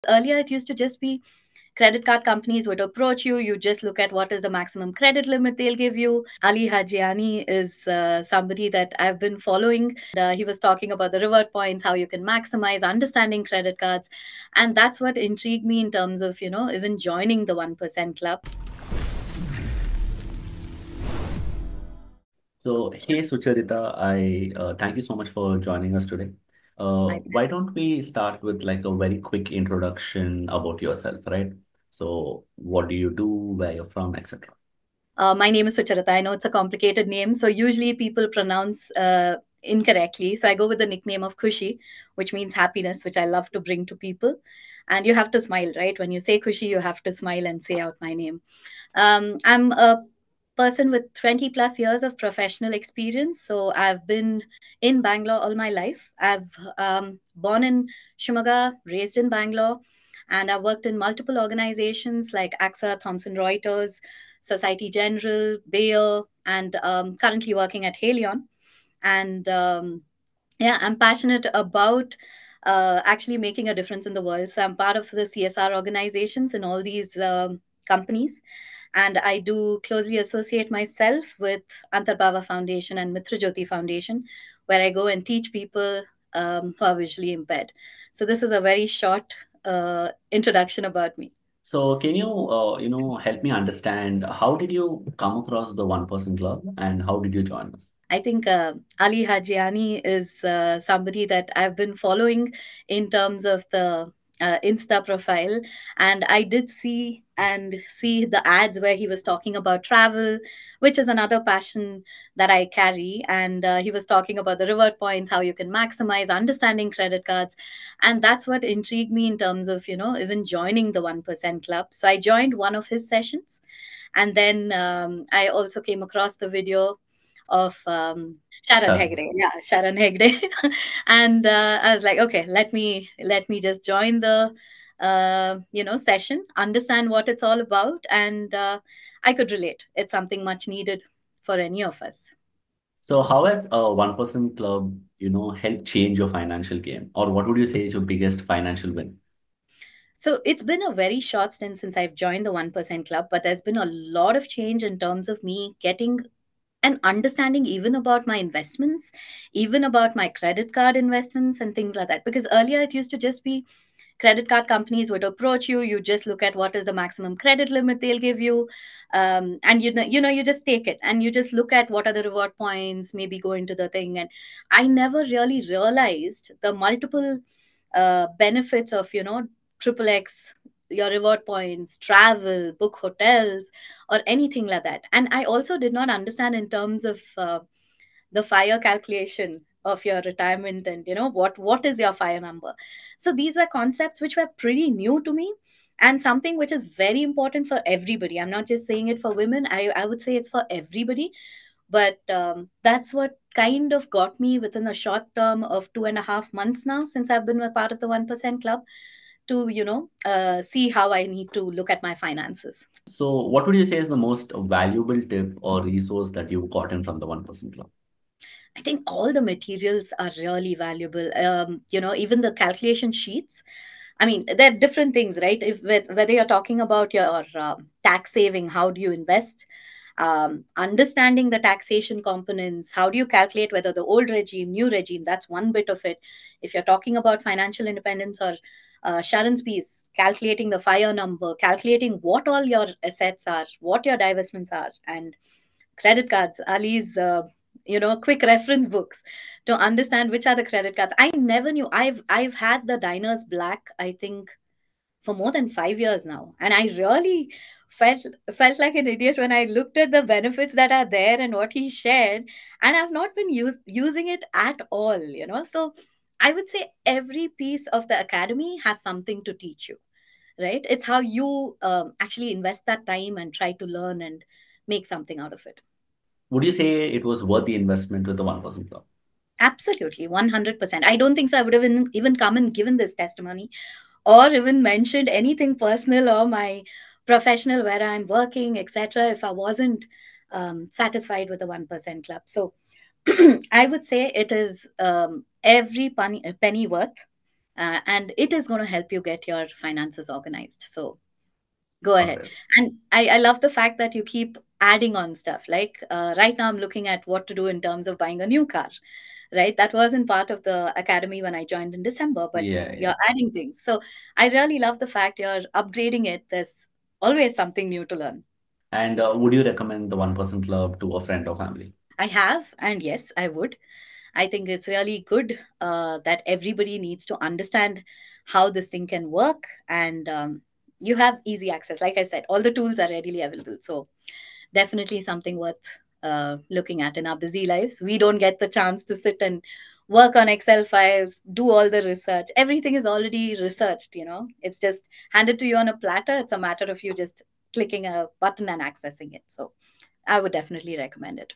earlier it used to just be credit card companies would approach you. You just look at what is the maximum credit limit they'll give you. Ali Hajiani is somebody that I've been following. He was talking about the reward points, how you can maximize understanding credit cards. And that's what intrigued me in terms of, even joining the 1% club. So, hey Sucharita, I thank you so much for joining us today. My Why don't we start with like a very quick introduction about yourself, right? So, what do you do, where you're from, etc. My name is Sucharita. I know it's a complicated name, so usually people pronounce incorrectly. So I go with the nickname of Kushi, which means happiness, which I love to bring to people. And you have to smile, right? When you say Kushi, you have to smile and say out my name. I'm a person with 20 plus years of professional experience. So I've been in Bangalore all my life. I've born in Shumaga, raised in Bangalore, and I've worked in multiple organizations like AXA, Thomson Reuters, Society General, Bayer, and currently working at Haleon. And yeah, I'm passionate about actually making a difference in the world. So I'm part of the CSR organizations in all these companies. And I do closely associate myself with Antarbhava Foundation and Mitra Jyoti Foundation, where I go and teach people who are visually impaired. So this is a very short introduction about me. So, can you, help me understand how did you come across the 1% Club and how did you join us? I think Ali Hajiani is somebody that I've been following in terms of the Insta profile. And I did see the ads where he was talking about travel, which is another passion that I carry. And he was talking about the reward points, how you can maximize understanding credit cards. And that's what intrigued me in terms of, even joining the 1% club. So I joined one of his sessions. And then I also came across the video of Sharon Sure. Hegde. Yeah, Sharon Hegde. And I was like, okay, let me just join the session, understand what it's all about, and I could relate. It's something much needed for any of us. So, how has a 1% Club, helped change your financial game? Or what would you say is your biggest financial win? So it's been a very short stint since I've joined the 1% club, but there's been a lot of change in terms of me getting an understanding even about my investments, even about my credit card investments and things like that. Because earlier it used to just be credit card companies would approach you. You just look at what is the maximum credit limit they'll give you, and you just take it and you just look at what are the reward points, maybe go into the thing. And I never really realized the multiple benefits of triple X, your reward points, travel, book hotels, or anything like that. And I also did not understand in terms of the fire calculation of your retirement, and what is your fire number. So these were concepts which were pretty new to me, and something which is very important for everybody. I'm not just saying it for women, I would say it's for everybody. But that's what kind of got me within a short term of 2.5 months now, since I've been a part of the 1% club, to see how I need to look at my finances. So, what would you say is the most valuable tip or resource that you've gotten from the 1% Club? I think all the materials are really valuable. Even the calculation sheets. I mean, they're different things, right? If whether you're talking about your tax saving, how do you invest? Understanding the taxation components, how do you calculate whether the old regime, new regime? That's one bit of it. If you're talking about financial independence, or Sharon's piece, calculating the fire number, calculating what all your assets are, what your divestments are, and credit cards, Ali's quick reference books to understand which are the credit cards. I never knew. I've had the Diners Black, I think, for more than 5 years now, and I really felt like an idiot when I looked at the benefits that are there and what he shared, and I've not been using it at all. So I would say every piece of the academy has something to teach you, right? It's how you actually invest that time and try to learn and make something out of it. Would you say it was worth the investment with the 1% Club? Absolutely, 100%. I don't think so. I would have even come and given this testimony, or even mentioned anything personal or my professional where I'm working, etc., if I wasn't satisfied with the 1% club. So I would say it is every penny worth. and it is going to help you get your finances organized. So go Got ahead. it. And I love the fact that you keep adding on stuff. Like right now, I'm looking at what to do in terms of buying a new car, right? That wasn't part of the academy when I joined in December, but Yeah, yeah. you're adding things. So I really love the fact you're upgrading it. There's always something new to learn. And would you recommend the 1% Club to a friend or family? I have, and yes, I would. I think it's really good that everybody needs to understand how this thing can work, and you have easy access. Like I said, all the tools are readily available. So definitely something worth looking at in our busy lives. We don't get the chance to sit and work on Excel files, do all the research. Everything is already researched, it's just handed to you on a platter. It's a matter of you just clicking a button and accessing it. So I would definitely recommend it.